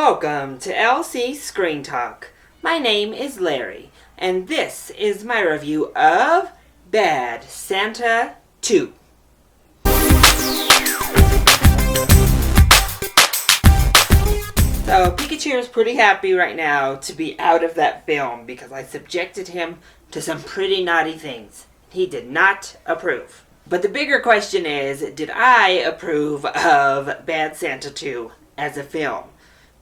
Welcome to LC Screen Talk. My name is Larry, and this is my review of Bad Santa 2. So Pikachu is pretty happy right now to be out of that film because I subjected him to some pretty naughty things. He did not approve. But the bigger question is, did I approve of Bad Santa 2 as a film?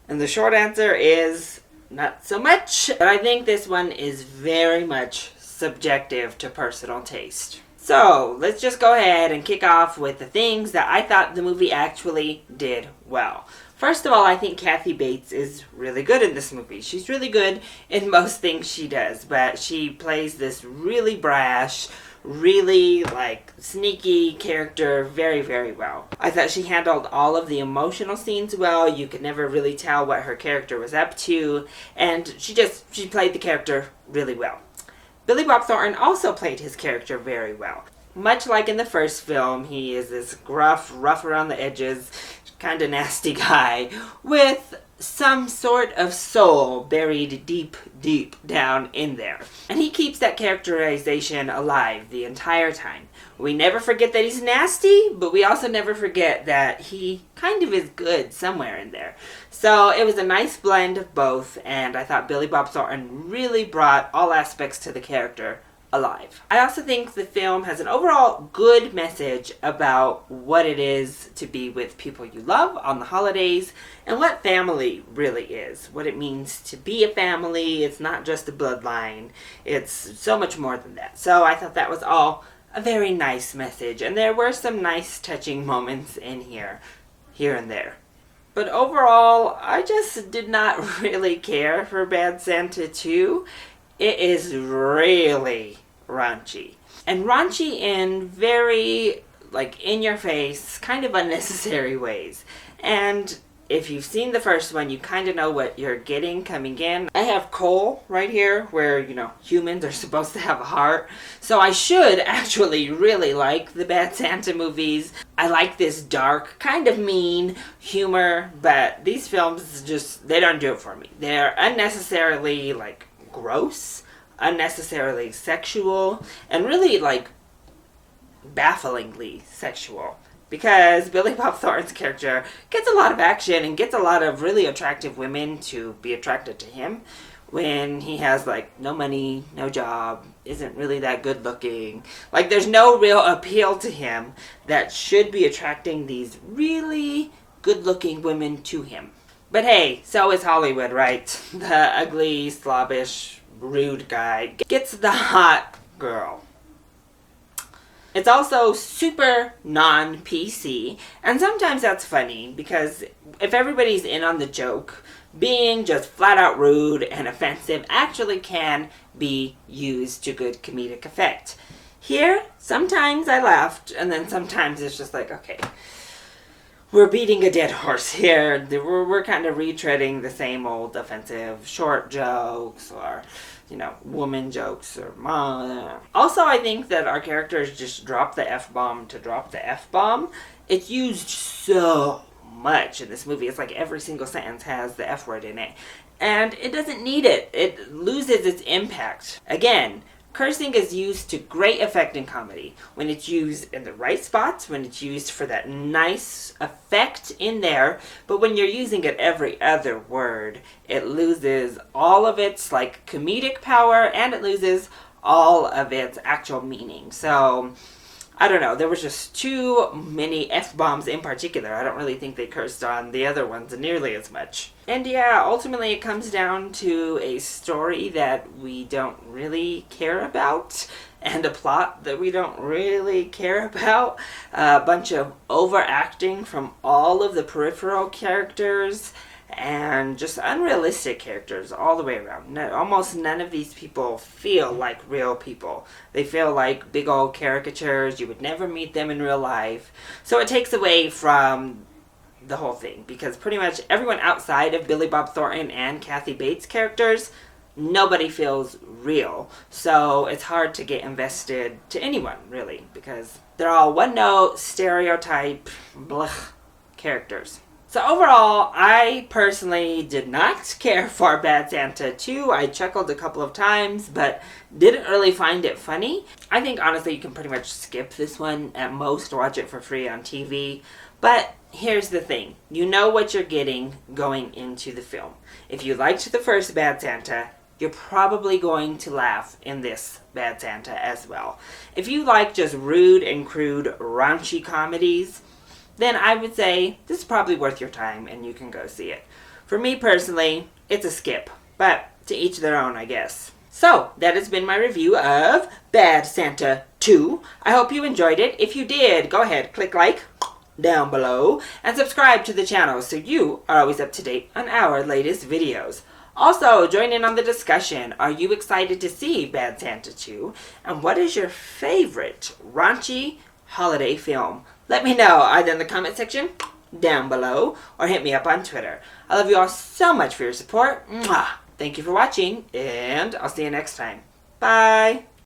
And the short answer is not so much. But I think this one is very much subjective to personal taste. So let's just go ahead and kick off with the things that I thought the movie actually did well. First of all, I think Kathy Bates is really good in this movie. She's really good in most things she does, but she plays this really brash, really sneaky character very, very well. I thought she handled all of the emotional scenes well. You could never really tell what her character was up to, and she played the character really well. Billy Bob Thornton also played his character very well. Much like in the first film, he is this gruff, rough around the edges, kind of nasty guy with some sort of soul buried deep, deep down in there. And he keeps that characterization alive the entire time. We never forget that he's nasty, but we also never forget that he kind of is good somewhere in there. So it was a nice blend of both, and I thought Billy Bob Thornton really brought all aspects to the character alive. I also think the film has an overall good message about what it is to be with people you love on the holidays and what family really is, what it means to be a family. It's not just a bloodline, it's so much more than that. So I thought that was all a very nice message, and there were some nice touching moments in here and there. But overall, I just did not really care for Bad Santa 2. It is really raunchy. And raunchy in very, in your face, kind of unnecessary ways. And if you've seen the first one, you kind of know what you're getting coming in. I have Cole right here, where, humans are supposed to have a heart. So I should actually really like the Bad Santa movies. I like this dark, kind of mean humor, but these films they don't do it for me. They're unnecessarily, gross, unnecessarily sexual, and really bafflingly sexual, because Billy Bob Thornton's character gets a lot of action and gets a lot of really attractive women to be attracted to him when he has no money, no job, isn't really that good looking. There's no real appeal to him that should be attracting these really good looking women to him. But hey, so is Hollywood, right? The ugly, slobbish, rude guy gets the hot girl. It's also super non-PC, and sometimes that's funny, because if everybody's in on the joke, being just flat out rude and offensive actually can be used to good comedic effect. Here, sometimes I laughed, and then sometimes it's just okay, we're beating a dead horse here. We're kind of retreading the same old offensive short jokes or, woman jokes or Also, I think that our characters just drop the F-bomb to drop the F-bomb. It's used so much in this movie. It's every single sentence has the F word in it. And it doesn't need it. It loses its impact. Again, cursing is used to great effect in comedy. When it's used in the right spots, when it's used for that nice effect in there, but when you're using it every other word, it loses all of its comedic power, and it loses all of its actual meaning. So, I don't know, there was just too many F-bombs in particular. I don't really think they cursed on the other ones nearly as much. And yeah, ultimately it comes down to a story that we don't really care about, and a plot that we don't really care about. A bunch of overacting from all of the peripheral characters, and just unrealistic characters all the way around. Almost none of these people feel like real people. They feel like big old caricatures. You would never meet them in real life. So it takes away from the whole thing, because pretty much everyone outside of Billy Bob Thornton and Kathy Bates' characters, nobody feels real. So it's hard to get invested to anyone, really, because they're all one-note, stereotype, blech characters. So overall, I personally did not care for Bad Santa 2. I chuckled a couple of times, but didn't really find it funny. I think honestly you can pretty much skip this one. At most, watch it for free on TV. But here's the thing. You know what you're getting going into the film. If you liked the first Bad Santa, you're probably going to laugh in this Bad Santa as well. If you like just rude and crude, raunchy comedies, then I would say this is probably worth your time and you can go see it. For me personally, it's a skip, but to each their own, I guess. So, that has been my review of Bad Santa 2. I hope you enjoyed it. If you did, go ahead, click like down below and subscribe to the channel so you are always up to date on our latest videos. Also, join in on the discussion. Are you excited to see Bad Santa 2? And what is your favorite raunchy holiday film? Let me know either in the comment section down below or hit me up on Twitter. I love you all so much for your support. Mwah! Thank you for watching, and I'll see you next time. Bye!